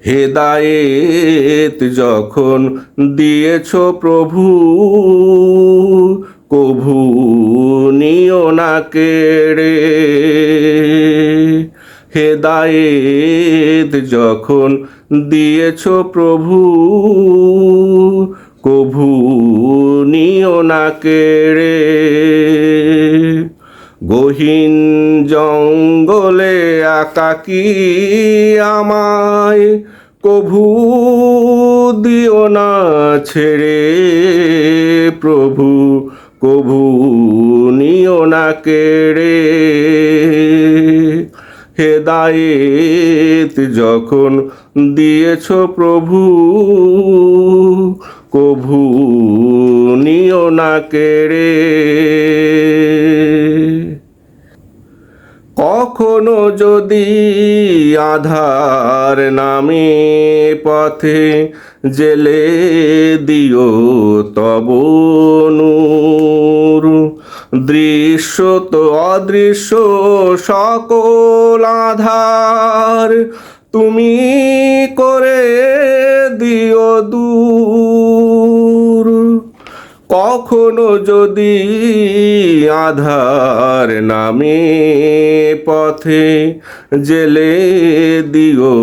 হেদায়েত যখন দিয়েছ প্রভু, কভু নিও না কেড়ে। হেদায়েত যখন দিয়েছ প্রভু, কভু নিও না কেড়ে। গহীন জঙ্গলে একাকী আমায়, কভু দিও না ছেড়ে। প্রভু কভু নিও না কেড়ে। হেদায়েত যখন দিয়েছ প্রভু, কভু নিও না কেড়ে। কখনো যদি আধার নামে পথে জেলে দিও তব নূর। দৃশ্য তো অদৃশ্য সকল আধার, তুমি করে দিও দূর। কখনো যদি আধার নামে পথে জেলে দিও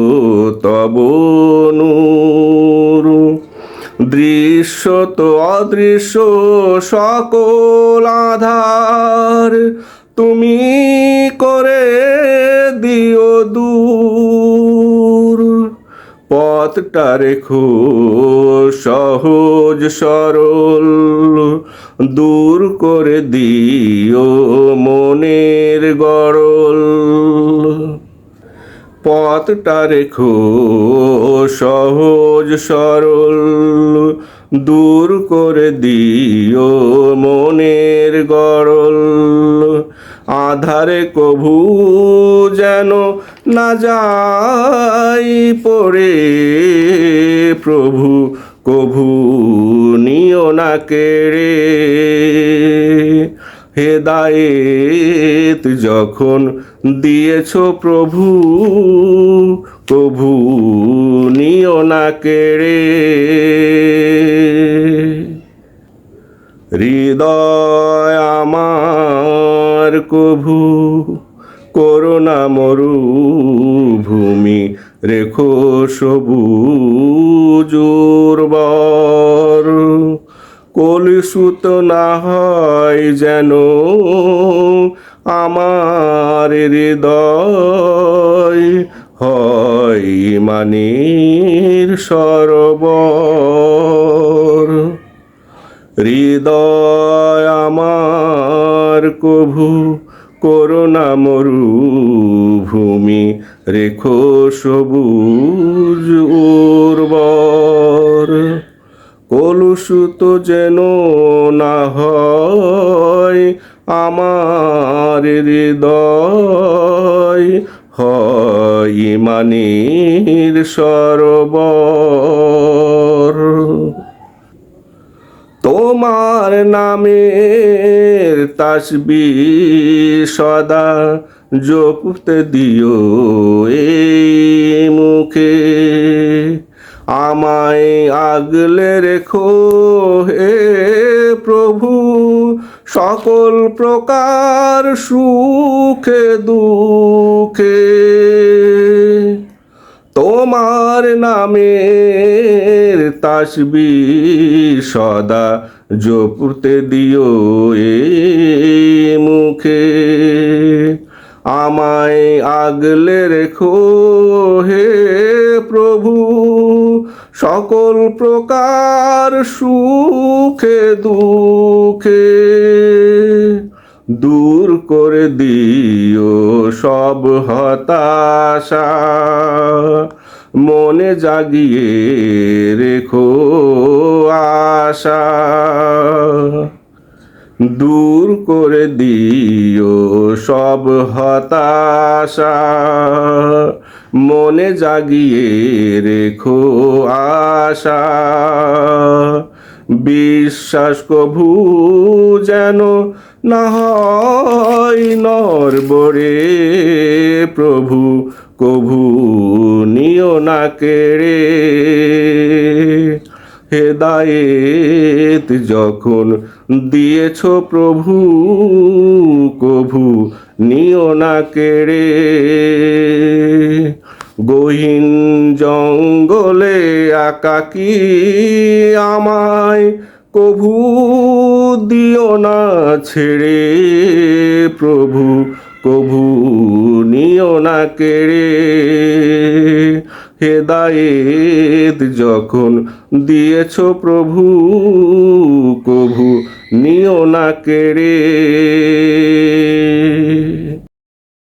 তব নূর। দৃশ্য তো অদৃশ্য সকল আধার, তুমি করে দিও দূর। পথটা রেখো সহজ সরল, দূর করে দিও মনের গরল। পথটা রেখো সহজ সরল, দূর করে দিও মনের গরল। আধারে কভু যেন না যাই পড়ে, প্রভু কভু নিও না কেড়ে। হেদায়েত যখন দিয়েছ প্রভু, কভু নিও না কেড়ে। হৃদয় আমার কভু করো না মরুভূমি, রেখো সবুজ উর্বর। কলুষিত না হয় যেন আমার হৃদয়, হয় মানির সরোবর। হৃদয় আমার কভু করো না মরুভূমি, রেখো সবুজ উর্বর। কলুষিত যেন না হয় আমার হৃদয়, হয় মানির সরোবর। তোমার নামের তাসবিহ সদা জপতে দিও এই মুখে। আমায় আগলে রেখো হে প্রভু সকল প্রকার সুখে দুঃখে। তোমার নামের তাসবিহ সদা জপতে দিও এই মুখে। আমায় আগলে রেখো হে প্রভু সকল প্রকার সুখে দুঃখে। দূর করে দিও সব হতাশা, মনে জাগিয়ে রেখো আশা। দূর করে দিও সব হতাশা, মনে জাগিয়ে রেখো আশা। বিশ্বাস কভু যেন না হয় নড়বড়ে, প্রভু কভু নিও না কেড়ে। হেদায়েত যখন দিয়েছ প্রভু, কভু নিও না কেড়ে। গহীন জঙ্গলে একাকী আমায় কভু দিও না ছেড়ে। প্রভু কভু নিও না কেড়ে। হেদায়েত যখন দিয়েছ প্রভু, কভু নিও না কেড়ে।